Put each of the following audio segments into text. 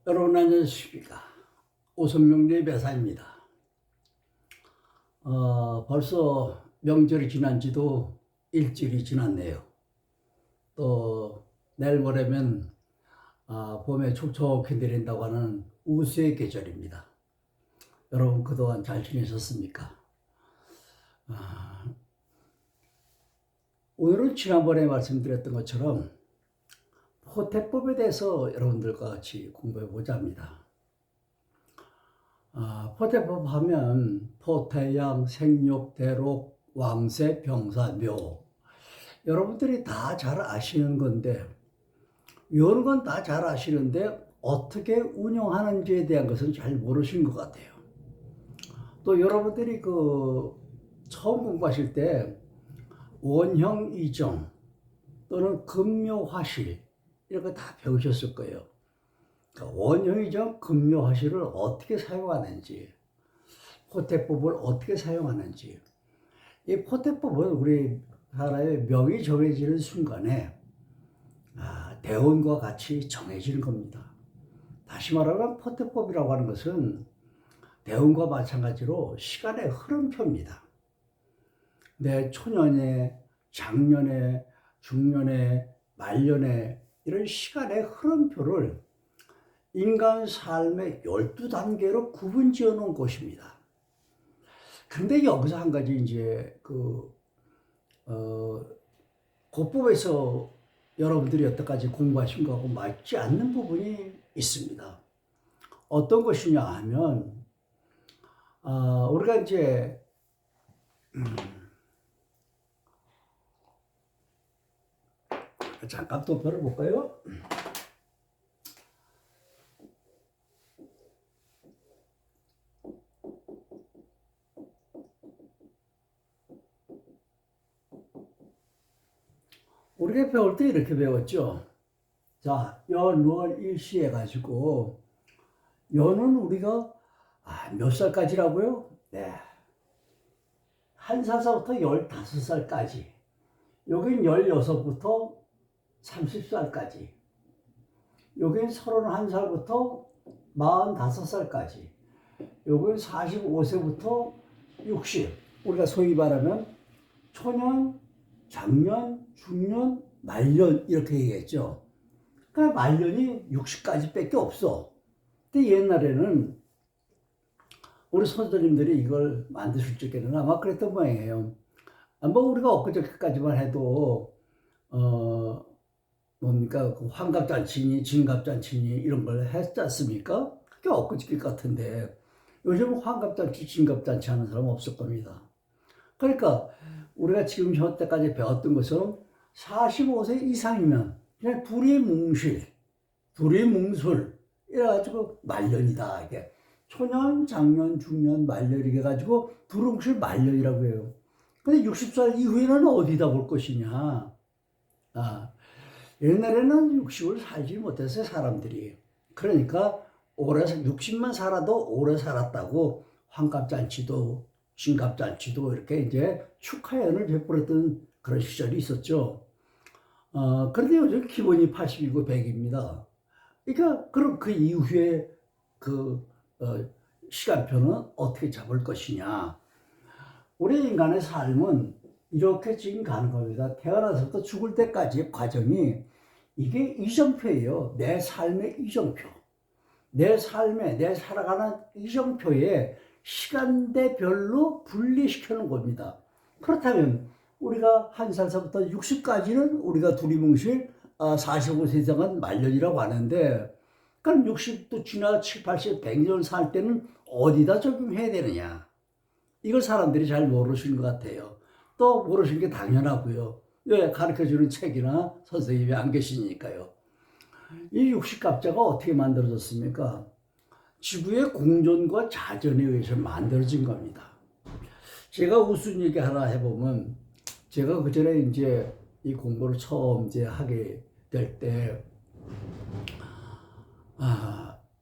여러분 안녕하십니까. 오성룡의 배사입니다. 벌써 명절이 지난 지도 일주일이 지났네요. 또 내일 모레면 봄에 촉촉히 내린다고 하는 우수의 계절입니다. 여러분 그동안 잘 지내셨습니까? 오늘은 지난번에 말씀드렸던 것처럼 포태법에 대해서 여러분들과 같이 공부해 보자 합니다. 포태법 하면 포태양, 생육, 대록, 왕세, 병사, 묘. 여러분들이 다 잘 아시는 건데, 이런 건 다 잘 아시는데 어떻게 운영하는지에 대한 것은 잘 모르신 것 같아요. 또 여러분들이 처음 공부하실 때 원형 이정 또는 금묘화실 이런 거 다 배우셨을 거예요. 그러니까 원형이정 금묘화실을 어떻게 사용하는지, 포태법을 어떻게 사용하는지. 이 포태법은 우리 나라의 명이 정해지는 순간에 대원과 같이 정해지는 겁니다. 다시 말하면 포태법이라고 하는 것은 대원과 마찬가지로 시간의 흐름표입니다. 내 초년에, 장년에, 중년에, 말년에 이런 시간의 흐름표를 인간 삶의 12단계로 구분 지어 놓은 것입니다. 근데 여기서 한 가지 이제 고법에서 여러분들이 여태까지 공부하신 거하고 맞지 않는 부분이 있습니다. 어떤 것이냐 하면, 우리가 이제, 잠깐 또 펴볼까요? 우리가 배울 때 이렇게 배웠죠. 자, 연, 월, 일시 해가지고, 연은 우리가, 몇 살까지라고요? 네. 1살부터 15살까지. 여긴 16부터 30살까지. 여긴 31살부터 45살까지. 여긴 45세부터 60. 우리가 소위 말하면 초년, 장년, 중년, 말년 이렇게 얘기했죠. 그러니까 말년이 60까지 밖에 없어. 근데 옛날에는 우리 선생님들이 이걸 만드실 적에는 아마 그랬던 모양이에요. 뭐 우리가 엊그저께까지만 해도 뭡니까 그 환갑잔치니 진갑잔치니 이런 걸 했지 않습니까? 그게 엊그저께 같은데 요즘은 환갑잔치 진갑잔치 하는 사람 없을 겁니다. 그러니까 우리가 지금 현재까지 배웠던 것은 45세 이상이면 그냥 두리뭉실, 두리뭉술 이래가지고 말년이다. 이게 초년, 장년, 중년, 말년 이렇게 해가지고 두리뭉실 말년이라고 해요. 근데 60살 이후에는 어디다 볼 것이냐? 옛날에는 60을 살지 못했어요, 사람들이. 그러니까 오래 60만 살아도 오래 살았다고 환갑잔치도 진갑잔치도 이렇게 이제 축하연을 베풀었던 그런 시절이 있었죠. 그런데 요즘 기본이 80이고 100입니다. 그러니까 그럼 그 이후에 시간표는 어떻게 잡을 것이냐. 우리 인간의 삶은 이렇게 지금 가는 겁니다. 태어나서부터 죽을 때까지의 과정이 이게 이정표예요. 내 삶의 이정표. 내 살아가는 이정표에 시간대별로 분리시켜놓은 겁니다. 그렇다면 우리가 1살부터 60까지는 우리가 두리뭉실 45세 이상은 말년이라고 하는데 그럼 60도 지나 7, 80, 100년 살 때는 어디다 적용해야 되느냐. 이걸 사람들이 잘 모르시는 것 같아요. 또 모르시는 게 당연하고요. 왜 가르쳐주는 책이나 선생님이 안 계시니까요. 이 60갑자가 어떻게 만들어졌습니까? 지구의 공존과 자전에 의해서 만들어진 겁니다. 제가 무슨 얘기 하나 해보면, 제가 그 전에 이제 이 공부를 처음 이제 하게 될 때,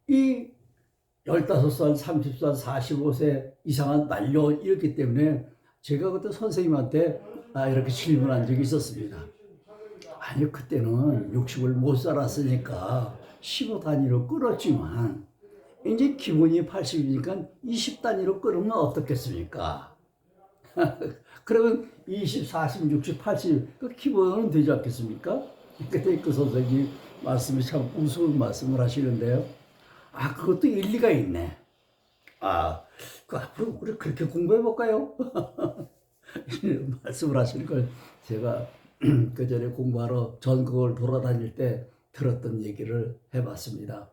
이 15살, 30살, 45세 이상한 말년이었기 때문에 제가 그때 선생님한테 이렇게 질문한 적이 있었습니다. 아니, 그때는 60을 못 살았으니까 15 단위로 끌었지만 이제 기본이 80이니까 20 단위로 끌으면 어떻겠습니까? 그러면 20, 40, 60, 80, 그 기본은 되지 않겠습니까? 그때 그 선생님 말씀이 참 우스운 말씀을 하시는데요. 아, 그것도 일리가 있네. 아, 그 앞으로 우리 그렇게 공부해 볼까요? 말씀을 하시는 걸 제가 그 전에 공부하러 전국을 돌아다닐 때 들었던 얘기를 해봤습니다.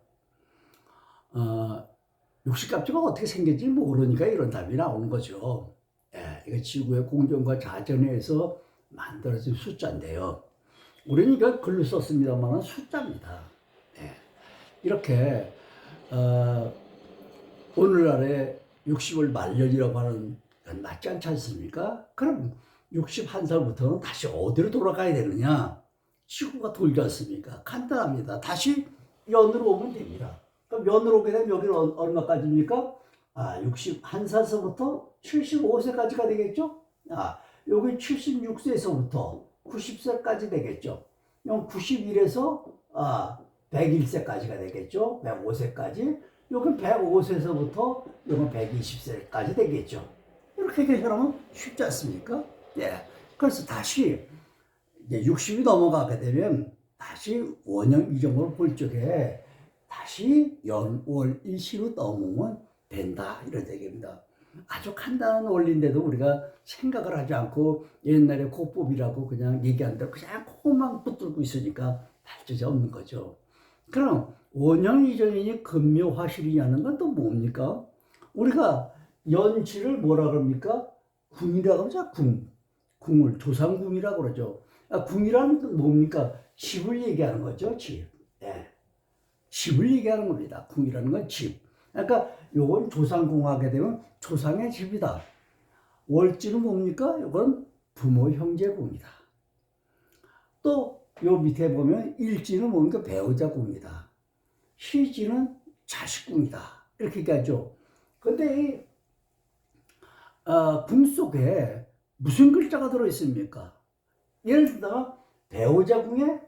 육식갑주가 어떻게 생겼지 모르니까 이런 답이 나오는 거죠. 예, 이거 지구의 공전과 자전에 의해서 만들어진 숫자인데요. 우리는 이걸 글로 썼습니다만 숫자입니다. 예, 이렇게 오늘날의 60을 말년이라고 하는 건 맞지 않지 않습니까? 그럼 61살부터는 다시 어디로 돌아가야 되느냐? 지구가 돌지 않습니까? 간단합니다. 다시 연으로 오면 됩니다. 그럼 연으로 오게 되면 여기는 얼마까지입니까? 61살서부터 75세까지가 되겠죠? 여기 76세에서부터 90세까지 되겠죠? 91에서 101세까지가 되겠죠? 105세까지. 여긴 105세에서부터 여긴 120세까지 되겠죠. 이렇게 계산하면 쉽지 않습니까? 예. 그래서 다시 이제 60이 넘어가게 되면 다시 원형 이정을 볼 적에 다시 연, 월, 일시로 넘으면 된다. 이런 얘기입니다. 아주 간단한 원리인데도 우리가 생각을 하지 않고 옛날에 고법이라고 그냥 얘기한 대로 그냥 코만 붙들고 있으니까 발전이 없는 거죠. 그럼 원형 이정이니 근묘화실이냐는 건 또 뭡니까? 우리가 연치를 뭐라 그럽니까? 궁이라고 그러죠. 궁을 조상궁이라고 그러죠. 궁이라는 건 뭡니까? 집을 얘기하는 거죠. 집. 네. 집을 얘기하는 겁니다. 궁이라는 건 집. 그러니까 요건 조상궁하게 되면 조상의 집이다. 월지는 뭡니까? 이건 부모 형제궁이다. 또 요 밑에 보면 일지는 뭡니까? 배우자궁이다. 희지는 자식궁이다. 이렇게 얘기하죠. 근데 궁 속에 무슨 글자가 들어있습니까? 예를 들어 배우자궁에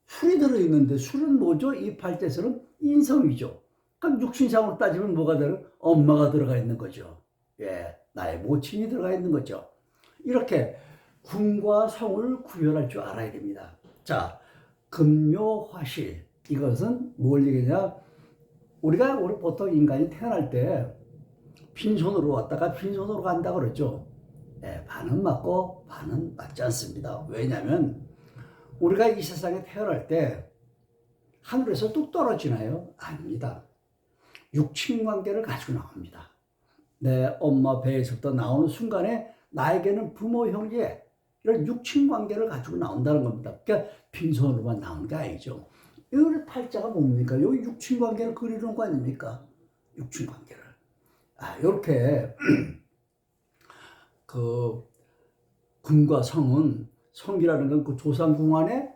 술이 들어있는데 술은 뭐죠? 이 팔자에서는 인성이죠. 그럼 육신상으로 따지면 뭐가 들어? 엄마가 들어가 있는 거죠. 예, 나의 모친이 들어가 있는 거죠. 이렇게 궁과 성을 구별할 줄 알아야 됩니다. 자, 금묘화실. 이것은 뭘 얘기하냐? 우리 보통 인간이 태어날 때 빈손으로 왔다가 빈손으로 간다 그러죠. 예, 반은 맞고 반은 맞지 않습니다. 왜냐하면 우리가 이 세상에 태어날 때 하늘에서 뚝 떨어지나요? 아닙니다. 육친관계를 가지고 나옵니다. 내 엄마 배에서부터 나오는 순간에 나에게는 부모, 형제 이런 육친관계를 가지고 나온다는 겁니다. 그러니까 빈손으로만 나오는 게 아니죠. 이 팔자가 뭡니까? 여기 육친관계를 그리는 거 아닙니까? 육친관계를. 이렇게 그 궁과 성은 성이라는 건 그 조상궁 안에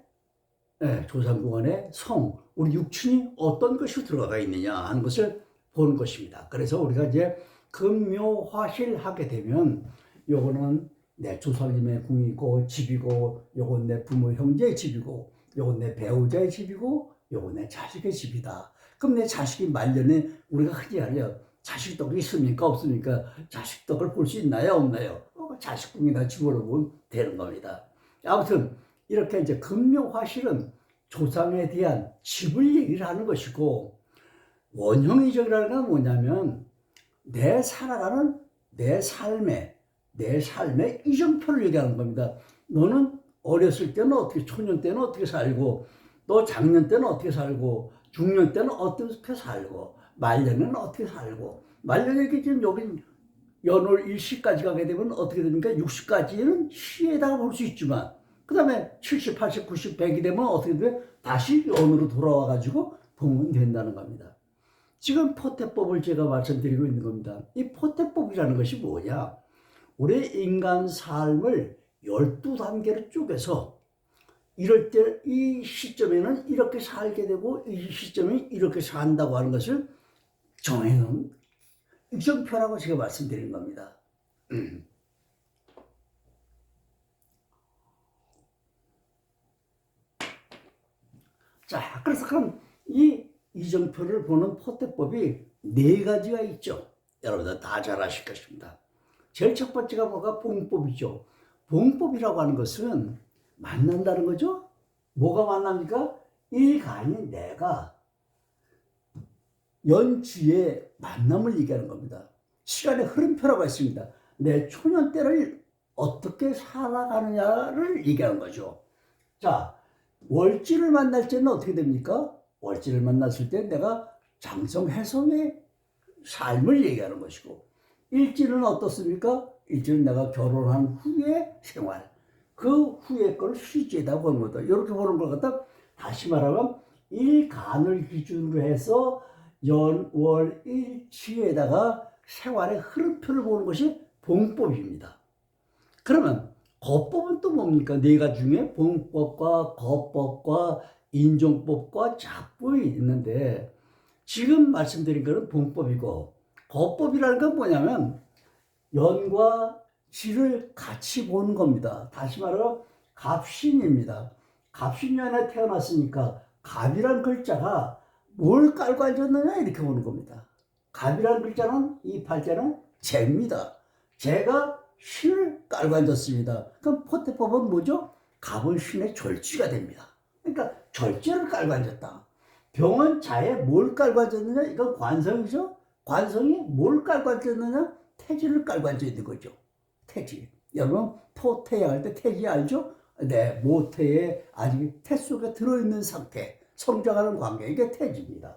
조상궁 안에 성, 우리 육친이 어떤 것이 들어가 있느냐 하는 것을 보는 것입니다. 그래서 우리가 이제 금묘화실 하게 되면 요거는 내 조상님의 궁이고 집이고, 요건 내 부모 형제의 집이고, 요건 내 배우자의 집이고, 요건 내 자식의 집이다. 그럼 내 자식이 말년에 우리가 흔히 하려 자식 덕이 있습니까? 없습니까? 자식 덕을 볼 수 있나요? 없나요? 자식 궁이나 집어넣으면 되는 겁니다. 아무튼 이렇게 이제 금묘화실은 조상에 대한 집을 얘기를 하는 것이고, 원형이적이라는 건 뭐냐면 내 살아가는 내 삶의 이정표를 얘기하는 겁니다. 너는 어렸을 때는 어떻게, 초년 때는 어떻게 살고, 너 작년 때는 어떻게 살고, 중년 때는 어떻게 살고, 말년에는 어떻게 살고, 말년에 이렇게 지금 여기 연월 일시까지 가게 되면 어떻게 됩니까? 60까지는 시에다가 볼 수 있지만, 그 다음에 70, 80, 90, 100이 되면 어떻게 돼? 다시 연으로 돌아와가지고 보면 된다는 겁니다. 지금 포태법을 제가 말씀드리고 있는 겁니다. 이 포태법이라는 것이 뭐냐? 우리 인간 삶을 12단계로 쪼개서 이럴 때 이 시점에는 이렇게 살게 되고 이 시점에 이렇게 산다고 하는 것을 정해놓은 일정표라고 제가 말씀드린 겁니다. 자, 그래서 그럼 이 이정표를 보는 포태법이 네 가지가 있죠. 여러분들 다 잘 아실 것입니다. 제일 첫 번째가 뭐가 봉법이죠. 봉법이라고 하는 것은 만난다는 거죠. 뭐가 만납니까? 일간이 내가 연주의 만남을 얘기하는 겁니다. 시간의 흐름표라고 했습니다. 내 초년 때를 어떻게 살아가느냐를 얘기하는 거죠. 자, 월지를 만날 때는 어떻게 됩니까? 월지를 만났을 때 내가 장성해성의 삶을 얘기하는 것이고, 일지는 어떻습니까? 일지는 내가 결혼한 후의 생활, 그 후의 걸 수지에다 보는 거다. 이렇게 보는 걸 갖다 다시 말하면 일간을 기준으로 해서 연월 일치에다가 생활의 흐름표를 보는 것이 봉법입니다. 그러면 거법은 또 뭡니까? 네 가지 중에 봉법과 거법과 인종법과 작법이 있는데, 지금 말씀드린 것은 봉법이고, 거법이라는 건 뭐냐면 연과 지를 같이 보는 겁니다. 다시 말하면 갑신입니다. 갑신년에 태어났으니까 갑이란 글자가 뭘 깔고 앉았느냐 이렇게 보는 겁니다. 갑이란 글자는 이 팔자는 재입니다. 재가 신을 깔고 앉았습니다. 그럼 포태법은 뭐죠? 갑은 신의 절지가 됩니다. 그러니까 절제를 깔고 앉았다. 병은 자에 뭘 깔고 앉았느냐? 이건 관성이죠. 관성이 뭘 깔고 앉았느냐? 태지를 깔고 앉아 있는 거죠. 태지. 여러분 토태할 때 태지 알죠? 네, 모태에 아직 태 속에 들어있는 상태, 성장하는 관계, 이게 태지입니다.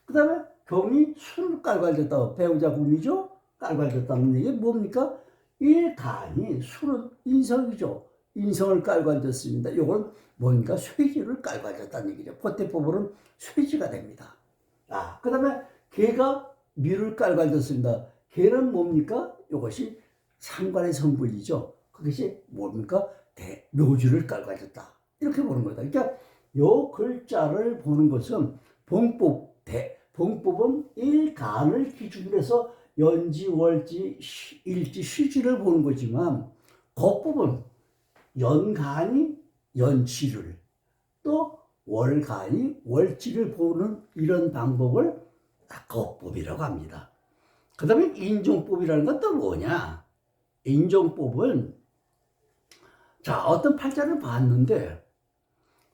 그 다음에 경이 술을 깔고 앉았다. 배우자 궁이죠? 깔고 앉았다는 얘기 뭡니까? 일간이 술은 인성이죠. 인성을 깔고 앉았습니다. 이건 뭔가 쇠지를 깔고 앉았다는 얘기죠. 포태법으로는 쇠지가 됩니다. 그 다음에 개가 미를 깔고 앉았습니다. 개는 뭡니까? 이것이 상관의 성분이죠. 그것이 뭡니까? 묘지를 깔고 앉았다. 이렇게 보는 거다. 그러니까 요 글자를 보는 것은 봉법은 일간을 기준으로 해서 연지, 월지, 일지, 시지를 보는 거지만, 거법은 연간이 연지를, 또 월간이 월지를 보는 이런 방법을 거법이라고 합니다. 그 다음에 인종법이라는 건 또 뭐냐? 인종법은, 자, 어떤 팔자를 봤는데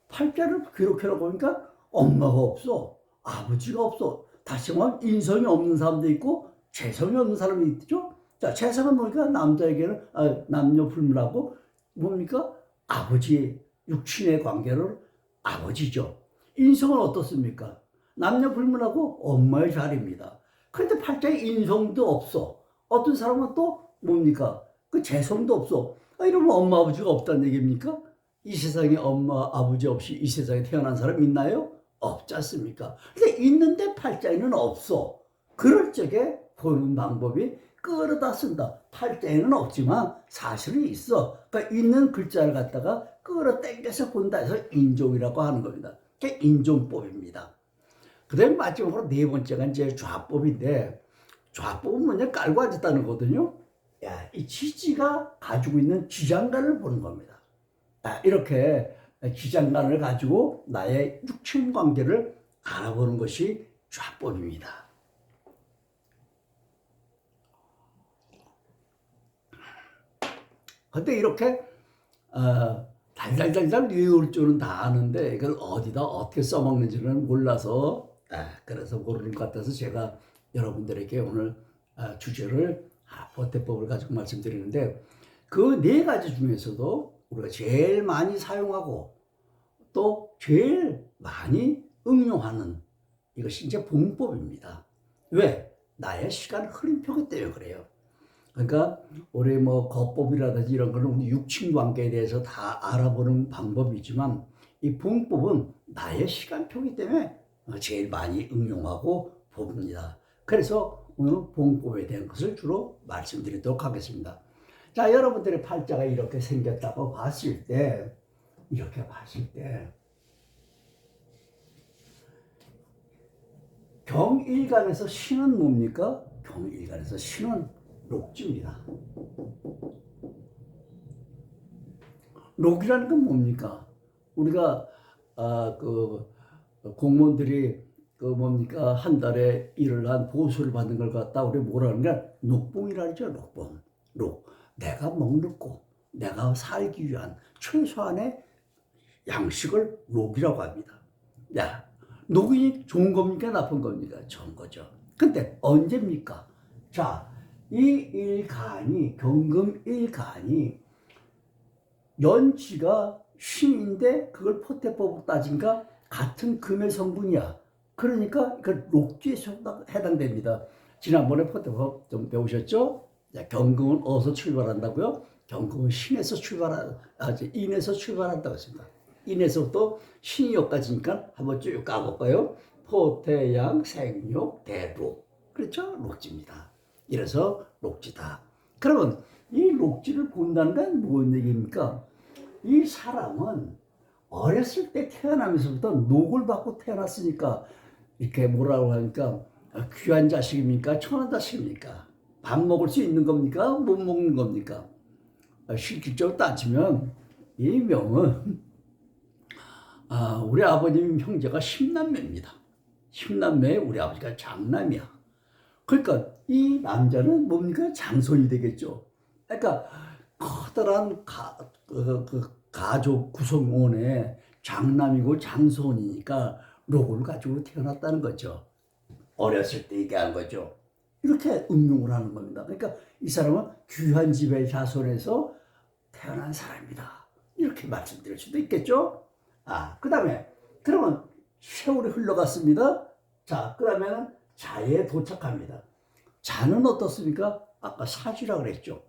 팔자를 기록해놓고 보니까 엄마가 없어, 아버지가 없어. 다시 말하면 인성이 없는 사람도 있고 재성이 없는 사람이 있죠. 자, 재성은 뭡니까? 남자에게는 남녀 불문하고 뭡니까? 아버지의 육친의 관계를 아버지죠. 인성은 어떻습니까? 남녀 불문하고 엄마의 자리입니다. 그런데 팔자에 인성도 없어. 어떤 사람은 또 뭡니까? 그 재성도 없어. 이러면 엄마 아버지가 없다는 얘기입니까? 이 세상에 엄마 아버지 없이 이 세상에 태어난 사람 있나요? 없지 않습니까? 근데 있는데 팔자에는 없어. 그럴 적에 보는 방법이 끌어다 쓴다. 팔자에는 없지만 사실은 있어. 그러니까 있는 글자를 갖다가 끌어당겨서 본다 해서 인종이라고 하는 겁니다. 그게 인종법입니다. 그 다음에 마지막으로 네 번째가 이제 좌법인데, 좌법은 뭐냐? 깔고 앉았다는 거거든요. 이 지지가 가지고 있는 지장간을 보는 겁니다. 이렇게 지장간을 가지고 나의 육친 관계를 알아보는 것이 좌법입니다. 근데 이렇게 달달달달 외울 줄은 다 아는데 이걸 어디다 어떻게 써먹는지는 몰라서, 그래서 모르는 것 같아서 제가 여러분들에게 오늘 주제를 포태법을 가지고 말씀드리는데, 그 네 가지 중에서도 우리가 제일 많이 사용하고 또 제일 많이 응용하는 이것이 이제 봉법입니다. 왜? 나의 시간 흐름표기 때문에 그래요. 그러니까 우리 뭐 거법이라든지 이런 거는 우리 육친 관계에 대해서 다 알아보는 방법이지만, 이 봉법은 나의 시간표기 때문에 제일 많이 응용하고 봅니다. 그래서 오늘 봉법에 대한 것을 주로 말씀드리도록 하겠습니다. 자, 여러분들의 팔자가 이렇게 생겼다고 봤을 때, 이렇게 봤을 때 경일간에서 신은 뭡니까? 경일간에서 신은 록지입니다. 록이라는 건 뭡니까? 우리가 공무원들이 그 뭡니까 한 달에 일을 한 보수를 받는 걸 갖다 우리 뭐라 하는가 녹봉이라 하죠. 녹봉. 녹. 내가 먹고 내가 살기 위한 최소한의 양식을 녹이라고 합니다. 야, 녹이 좋은 겁니까 나쁜 겁니까? 좋은 거죠. 근데 언제입니까? 자, 이 일간이 경금 일간이 연치가 신인데 그걸 포태법으로 따진가 같은 금의 성분이야. 그러니까 그 녹지에 해당됩니다. 지난번에 포태법 좀 배우셨죠? 경금은 어디서 출발한다고요? 경금은 신에서 인에서 출발한다고 했습니다. 인에서부터 신이역까지니까 한번 쭉 까볼까요? 포태양 생육 대록. 그렇죠? 녹지입니다. 이래서 녹지다. 그러면 이 녹지를 본다는 건 무슨 얘기입니까? 이 사람은 어렸을 때 태어나면서부터 녹을 받고 태어났으니까 이렇게 뭐라고 하니까 귀한 자식입니까? 천한 자식입니까? 밥 먹을 수 있는 겁니까? 못 먹는 겁니까? 실질적으로 따지면 이 명은 우리 아버님 형제가 10남매입니다. 10남매에 우리 아버지가 장남이야. 그러니까 이 남자는 뭡니까? 장손이 되겠죠. 그러니까 커다란 가족 구성원의 장남이고 장손이니까 로고를 가지고 태어났다는 거죠. 어렸을 때 얘기한 거죠. 이렇게 응용을 하는 겁니다. 그러니까 이 사람은 귀한 집의 자손에서 태어난 사람이다. 이렇게 말씀드릴 수도 있겠죠. 그 다음에 그러면 세월이 흘러갔습니다. 자, 그 다음에는 자에 도착합니다. 자는 어떻습니까? 아까 사지라 그랬죠.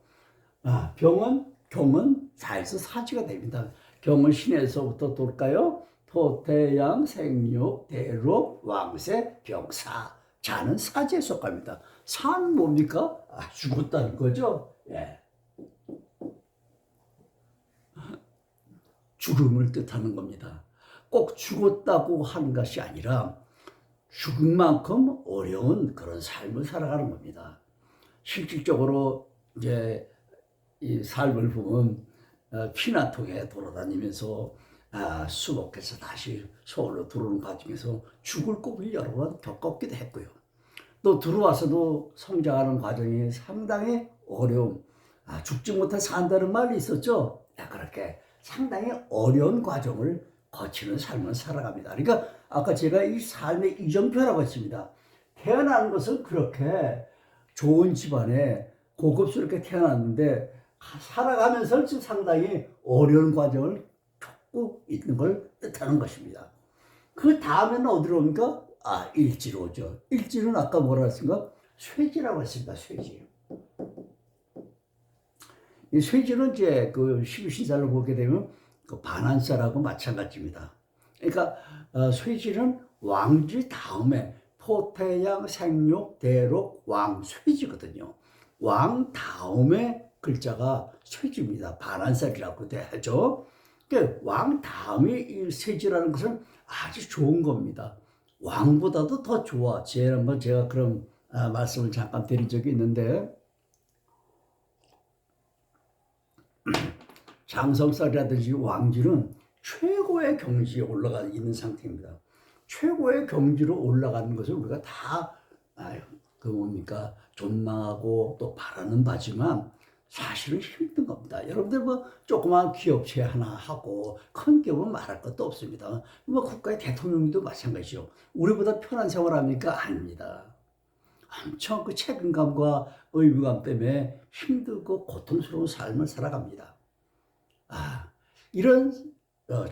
경은 자에서 사지가 됩니다. 경은 신에서부터 돌까요? 토태양 생육 대록 왕세 병사. 자는 사지에 속합니다. 사는 뭡니까? 죽었다는 거죠. 예. 죽음을 뜻하는 겁니다. 꼭 죽었다고 하는 것이 아니라 죽은 만큼 어려운 그런 삶을 살아가는 겁니다. 실질적으로 이제 이 삶을 보면 피난통에 돌아다니면서 수복해서 다시 서울로 들어오는 과정에서 죽을 꿈을 여러 번 겪었기도 했고요. 또 들어와서도 성장하는 과정이 상당히 어려움, 죽지 못해 산다는 말이 있었죠. 그렇게 상당히 어려운 과정을 거치는 삶을 살아갑니다. 그러니까 아까 제가 이 삶의 이정표라고 했습니다. 태어나는 것은 그렇게 좋은 집안에 고급스럽게 태어났는데 살아가면서 상당히 어려운 과정을 겪고 있는 걸 뜻하는 것입니다. 그 다음에는 어디로 옵니까? 일지로 오죠. 일지는 아까 뭐라 했습니까? 쇠지라고 했습니다. 쇠지. 이 쇠지는 이제 그 12신사를 보게 되면 그 반한살하고 마찬가지입니다. 그러니까 쇠지는 왕지 다음에 토태양 생육 대록 왕 쇠지거든요. 왕 다음에 글자가 쇠지입니다. 반한살이라고도 하죠. 그러니까 왕 다음에 이 쇠지라는 것은 아주 좋은 겁니다. 왕보다도 더 좋아. 제가 그런 말씀을 잠깐 드린 적이 있는데 장성살이라든지 왕지는 최고의 경지에 올라가 있는 상태입니다. 최고의 경지로 올라가는 것을 우리가 다 존망하고 또 바라는 바지만 사실은 힘든 겁니다. 여러분들 조그만 기업체 하나 하고 큰 기업은 말할 것도 없습니다. 국가의 대통령도 마찬가지죠. 우리보다 편한 생활합니까? 아닙니다. 엄청 그 책임감과 의무감 때문에 힘들고 고통스러운 삶을 살아갑니다. 이런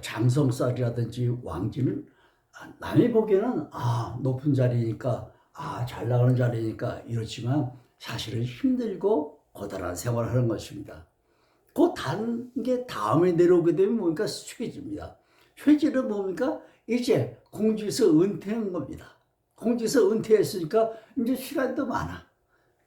장성살이라든지 왕지는 남이 보기에는 높은 자리니까 잘 나가는 자리니까 이렇지만 사실은 힘들고 고단한 생활을 하는 것입니다. 그 단계 다음에 내려오게 되면 뭡니까? 쇠지입니다. 쇠지는 뭡니까? 이제 공직에서 은퇴한 겁니다. 공직에서 은퇴했으니까 이제 시간도 많아.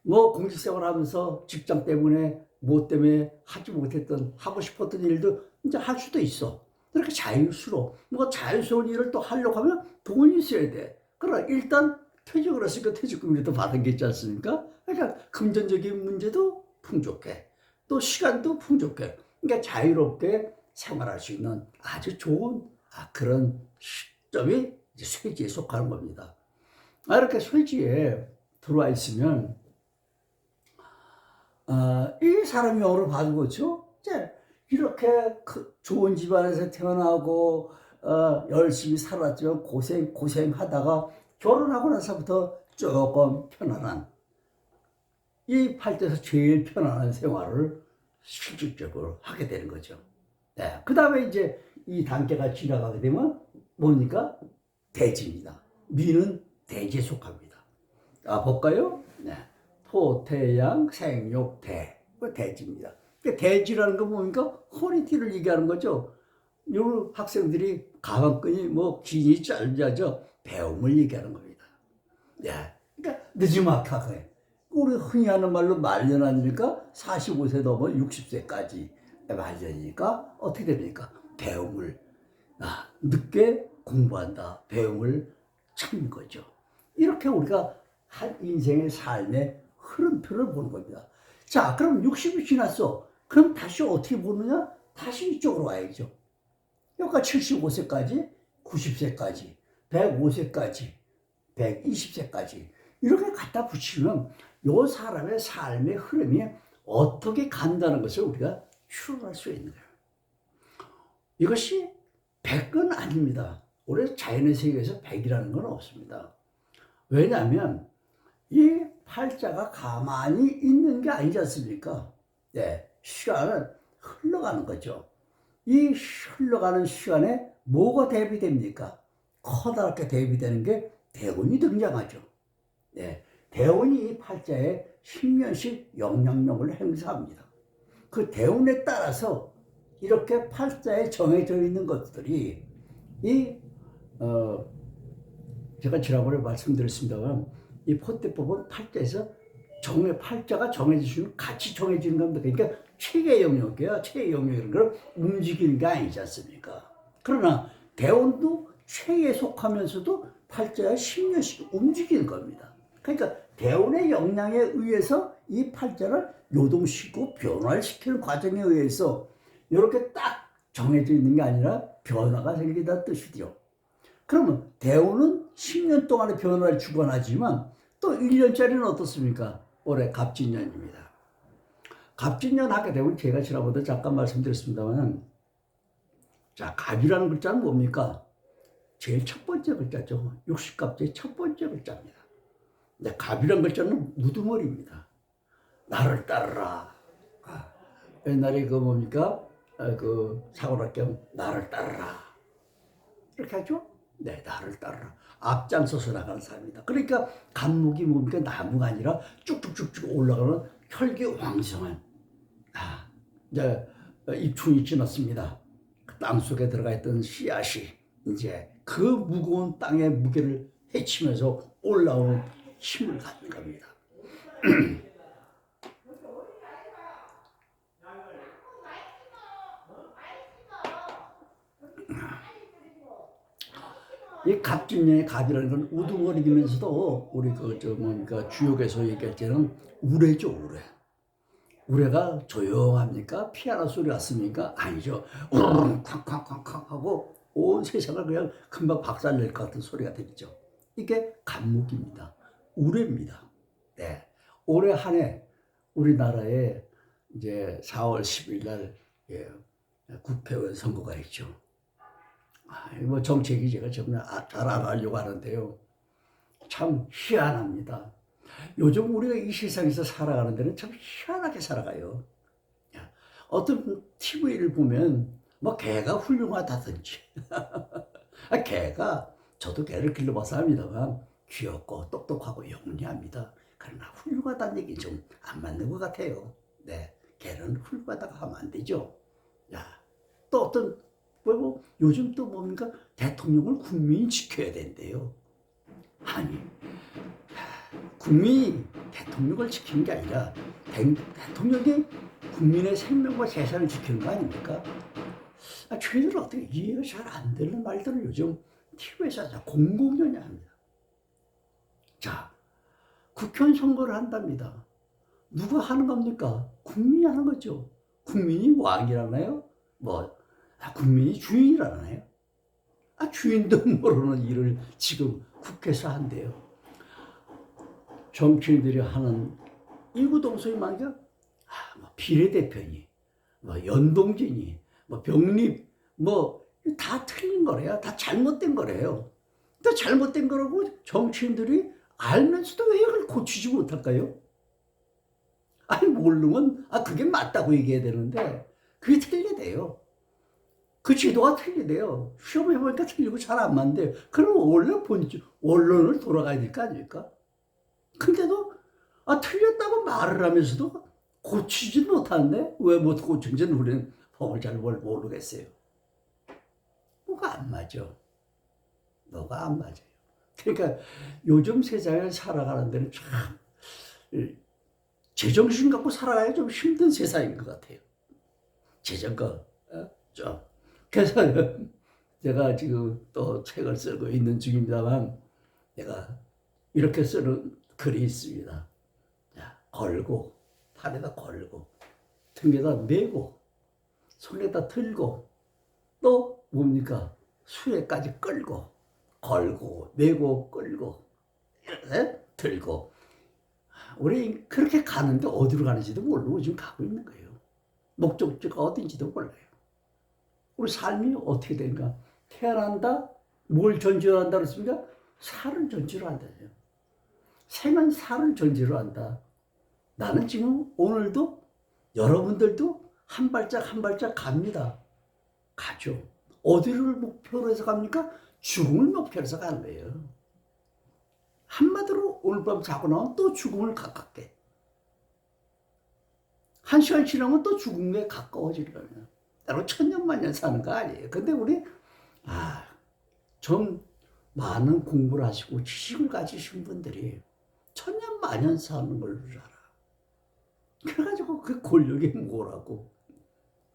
공직생활 하면서 직장 때문에 때문에 하지 못했던 하고 싶었던 일도 이제 할 수도 있어. 그렇게 자유스러워. 자유스러운 일을 또 하려고 하면 돈이 있어야 돼. 그러나 일단 퇴직을 했으니까 퇴직금이라도 받은 게 있지 않습니까? 그러니까 금전적인 문제도 풍족해. 또 시간도 풍족해. 그러니까 자유롭게 생활할 수 있는 아주 좋은 그런 시점이 이제 쇠지에 속하는 겁니다. 이렇게 쇠지에 들어와 있으면 이 사람이 영으로 봐도 그렇죠. 이제 이렇게 좋은 집안에서 태어나고 열심히 살았지만 고생하다가 결혼하고 나서부터 조금 편안한, 이 팔자에서 제일 편안한 생활을 실질적으로 하게 되는 거죠. 네. 그 다음에 이제 이 단계가 지나가게 되면 뭡니까? 대지입니다. 미는 대지에 속합니다. 볼까요? 네. 토, 태, 양, 생, 욕, 대. 대지입니다. 대지라는 건 뭡니까? 허리띠를 얘기하는 거죠. 이 학생들이 가방끈이 뭐 긴이 짧아져 배움을 얘기하는 겁니다. 네. 그러니까 늦지막하게. 우리 흔히 하는 말로 말년 아닙니까? 45세 넘어 60세까지 말년이니까 어떻게 됩니까? 배움을 늦게 공부한다. 배움을 찾는 거죠. 이렇게 우리가 한 인생의 삶의 흐름표를 보는 겁니다. 자, 그럼 60이 지났어. 그럼 다시 어떻게 보느냐? 다시 이쪽으로 와야죠. 여기가 75세까지, 90세까지, 105세까지, 120세까지 이렇게 갖다 붙이면 이 사람의 삶의 흐름이 어떻게 간다는 것을 우리가 추론할 수 있는 거예요. 이것이 100은 아닙니다. 우리 자연의 세계에서 100이라는 건 없습니다. 왜냐하면 이 팔자가 가만히 있는 게 아니지 않습니까? 네, 시간은 흘러가는 거죠. 이 흘러가는 시간에 뭐가 대비됩니까? 커다랗게 대비되는 게 대운이 등장하죠. 네, 대운이 이 팔자에 10년씩 영향력을 행사합니다. 그 대운에 따라서 이렇게 팔자에 정해져 있는 것들이 제가 지난번에 말씀드렸습니다만 이 포대법은 팔자에서 팔자가 정해지면 같이 정해지는 겁니다. 그러니까 체계 영역이야. 체계 영역이라는 걸 움직이는 게 아니지 않습니까? 그러나 대운도 체에 속하면서도 팔자에 10년씩 움직이는 겁니다. 그러니까 대운의 영향에 의해서 이 팔자를 요동시키고 변화를 시키는 과정에 의해서 이렇게 딱 정해져 있는 게 아니라 변화가 생긴다는 뜻이죠. 그러면 대운은 10년 동안의 변화를 주관하지만 또 1년짜리는 어떻습니까? 올해 갑진년입니다. 갑진년 하게 되면 제가 지난번에 잠깐 말씀드렸습니다만, 자, 갑이라는 글자는 뭡니까? 제일 첫 번째 글자죠. 60갑자의 첫 번째 글자입니다. 근데 갑이라는 글자는 우두머리입니다. 나를 따르라. 옛날에 뭡니까? 사고락경 나를 따르라. 이렇게 하죠? 네, 나를 따르라. 앞장서서 나가는 사람입니다. 그러니까 갑목이 뭡니까? 나무가 아니라 쭉쭉쭉쭉 올라가는 혈기왕성한 이제 입춘이 지났습니다. 그 땅 속에 들어가 있던 씨앗이 이제 그 무거운 땅의 무게를 헤치면서 올라오는 힘을 갖는 겁니다. 이 갑진년의 갑이라는 건 우두머리면서도 우리 주역에서 얘기할 때는 우레죠, 우레. 우레가 조용합니까? 피아노 소리 났습니까? 아니죠. 우르르 콱콱콱콱 하고 온 세상을 그냥 금방 박살낼 것 같은 소리가 들리죠. 이게 갑목입니다. 우레입니다. 네. 올해 한 해 우리나라에 이제 4월 10일 날 국회의원 선거가 있죠. 뭐 정책이 제가 정말 잘 알아가려고 하는데요. 참 희한합니다. 요즘 우리가 이 세상에서 살아가는 데는 참 희한하게 살아가요. 어떤 TV를 보면 뭐 개가 훌륭하다든지 개가 저도 개를 길러봐서 합니다만 귀엽고 똑똑하고 영리합니다. 그러나 훌륭하다는 얘기 좀 안 맞는 것 같아요. 네, 개는 훌륭하다고 하면 안 되죠. 또 어떤 요즘 또 뭡니까? 대통령을 국민이 지켜야 된대요. 아니, 국민이 대통령을 지키는 게 아니라 대통령이 국민의 생명과 재산을 지키는 거 아닙니까? 저희들은 어떻게 이해가 잘 안 되는 말들을 요즘 TV에서 공공연히 합니다. 자, 국회의원 선거를 한답니다. 누가 하는 겁니까? 국민이 하는 거죠. 국민이 왕이라나요? 국민이 주인이라나요? 주인도 모르는 일을 지금 국회에서 한대요. 정치인들이 하는 이구동성이 말이야. 뭐 비례대표니, 뭐 연동제니, 뭐 병립, 뭐 다 틀린 거래요. 다 잘못된 거래요. 또 잘못된 거라고 정치인들이 알면서도 왜 이걸 고치지 못할까요? 모르면 그게 맞다고 얘기해야 되는데 그게 틀리대요. 그 지도가 틀리대요. 시험해보니까 틀리고 잘 안 맞는데 그럼 원래 원론을 돌아가야 될 거 아닙니까? 근데도 틀렸다고 말을 하면서도 고치지 못하는데 왜 못 고친지는 우리는 법을 잘 모르겠어요. 뭐가 안 맞아. 뭐가 안 맞아요. 그러니까 요즘 세상을 살아가는 데는 참 제정신 갖고 살아가야 좀 힘든 세상인 것 같아요. 제정거 좀. 그래서 제가 지금 또 책을 쓰고 있는 중입니다만 내가 이렇게 쓰는 글이 있습니다. 걸고 팔에다 걸고 등에다 메고 손에다 들고 또 뭡니까 수에까지 끌고 걸고 메고 끌고 이렇게 들고 우리 그렇게 가는데 어디로 가는지도 모르고 지금 가고 있는 거예요. 목적지가 어딘지도 몰라요. 우리 삶이 어떻게 된가? 태어난다? 뭘 전제로 한다 그랬습니까? 살을 전제로 한다요. 생은 살을 전제로 한다. 나는 지금 오늘도 여러분들도 한 발짝 한 발짝 갑니다. 가죠. 어디를 목표로 해서 갑니까? 죽음을 목표로 해서 가는 거예요. 한마디로 오늘 밤 자고 나면 또 죽음을 가깝게. 1시간 지나면 또 죽음에 가까워지려면. 따로 천년만년 사는 거 아니에요. 근데 우리, 좀 많은 공부를 하시고 지식을 가지신 분들이 천년만년 사는 걸 알아. 그래가지고 그 권력이 뭐라고,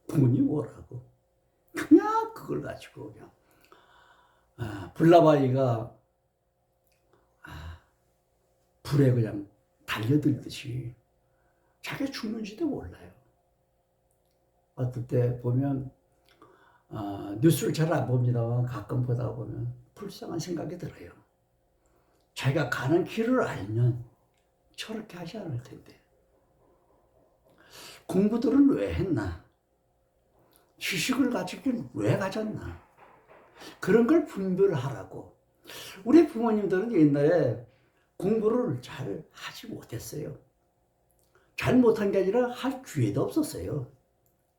돈이 뭐라고. 그냥 그걸 가지고 그냥. 불나방이가 불에 그냥 달려들듯이 자기가 죽는지도 몰라요. 어떨 때 보면 뉴스를 잘 안 봅니다만 가끔 보다 보면 불쌍한 생각이 들어요. 자기가 가는 길을 알면 저렇게 하지 않을 텐데. 공부들은 왜 했나? 지식을 가지긴 왜 가졌나? 그런 걸 분별하라고. 우리 부모님들은 옛날에 공부를 잘 하지 못했어요. 잘 못한 게 아니라 할 기회도 없었어요.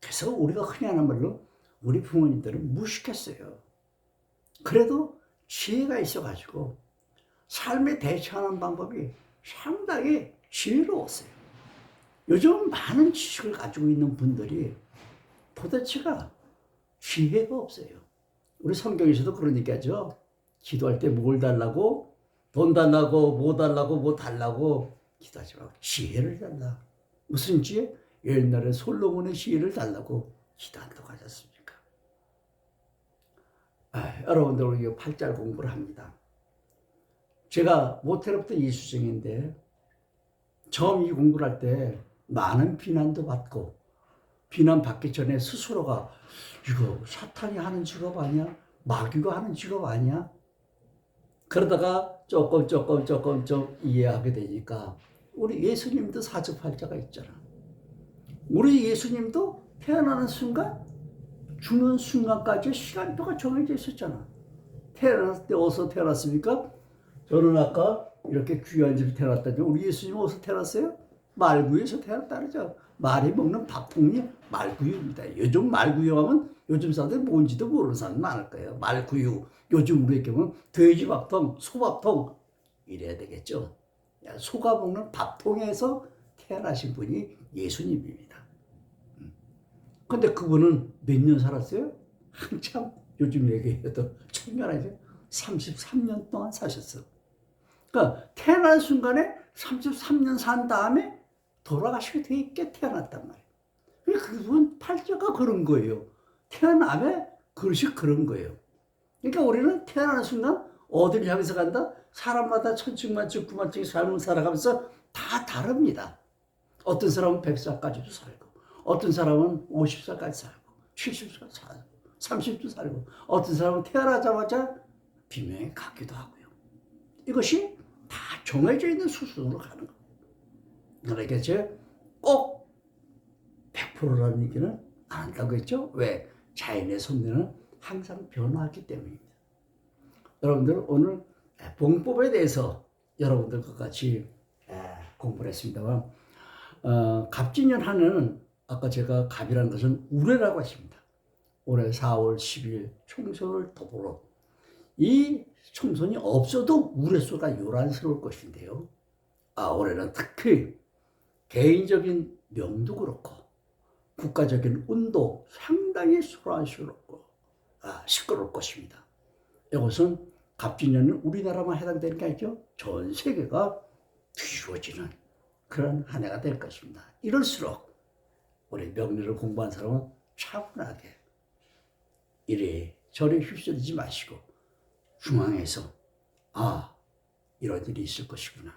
그래서 우리가 흔히 하는 말로 우리 부모님들은 무식했어요. 그래도 지혜가 있어가지고 삶에 대처하는 방법이 상당히 지혜로웠어요. 요즘 많은 지식을 가지고 있는 분들이 도대체가 지혜가 없어요. 우리 성경에서도 그런 얘기하죠. 기도할 때 뭘 달라고? 돈 달라고, 뭐 달라고, 뭐 달라고 기도하지 말고 지혜를 달라. 무슨 지혜? 옛날에 솔로몬의 지혜를 달라고 기도한다고 하지 않습니까? 여러분들 우리 8절 공부를 합니다. 제가 모태로부터 이수생인데 처음 이 공부를 할 때 많은 비난도 받고 비난받기 전에 스스로가 이거 사탄이 하는 직업 아니야? 마귀가 하는 직업 아니야? 그러다가 조금 좀 이해하게 되니까 우리 예수님도 사주팔자가 있잖아. 우리 예수님도 태어나는 순간 죽는 순간까지 시간표가 정해져 있었잖아. 태어났을 때 어디서 태어났습니까? 저는 아까 이렇게 귀한 집에 태어났다죠. 우리 예수님은 어디서 태어났어요? 말구유에서 태어났다 그러죠. 말이 먹는 밥통이 말구유입니다. 요즘 말구유 하면 요즘 사람들 뭔지도 모르는 사람 많을 거예요. 말구유. 요즘 우리에게 보면 돼지 밥통, 소밥통 이래야 되겠죠. 소가 먹는 밥통에서 태어나신 분이 예수님입니다. 근데 그분은 몇 년 살았어요? 한참 요즘 얘기해도 청년이죠. 33년 동안 사셨어. 그러니까 태어난 순간에 33년 산 다음에 돌아가시게 돼 있게 태어났단 말이에요. 그분 팔자가 그런 거예요. 태어남에 그릇이 그런 거예요. 그러니까 우리는 태어나는 순간 어디를 향해서 간다? 사람마다 천층만층 구만층의 삶을 살아가면서 다 다릅니다. 어떤 사람은 100살까지도 살고 어떤 사람은 50살까지 살고 70살까지 살고 30도 살고 어떤 사람은 태어나자마자 비명이 갖기도 하고요. 이것이 다 정해져 있는 수순으로 가는 겁니다. 그러니까 제가 꼭 100%라는 얘기는 안 한다고 했죠. 왜? 자연의 섭리는 항상 변화하기 때문입니다. 여러분들 오늘 봉법에 대해서 여러분들과 같이 공부를 했습니다만 갑진년 한해는 아까 제가 갑이라는 것은 우레라고 했습니다. 올해 4월 10일 총선을 더불어 이 총선이 없어도 우레수가 요란스러울 것인데요. 올해는 특히 개인적인 명도 그렇고 국가적인 운도 상당히 소란스럽고 시끄러울 것입니다. 이것은 갑진년은 우리나라만 해당되는 게 아니죠. 전 세계가 뒤집어지는 그런 한 해가 될 것입니다. 이럴수록 우리 명리를 공부한 사람은 차분하게 이래저래 휩쓸리지 마시고 중앙에서 이런 일이 있을 것이구나.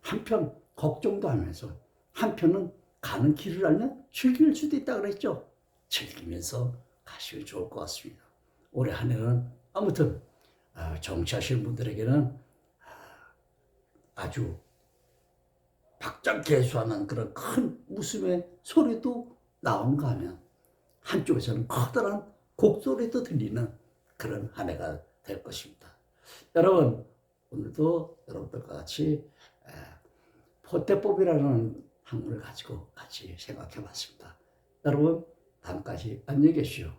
한편 걱정도 하면서 한편은 가는 길을 알면 즐길 수도 있다 그랬죠. 즐기면서 가시면 좋을 것 같습니다. 올해 한 해는 아무튼 정치하시는 분들에게는 아주 박장개수하는 그런 큰 웃음의 소리도 나온가 하면 한쪽에서는 커다란 곡소리도 들리는 그런 한 해가 될 것입니다. 여러분 오늘도 여러분들과 같이 포태법이라는 학문을 가지고 같이 생각해 봤습니다. 여러분 다음까지 안녕히 계십시오.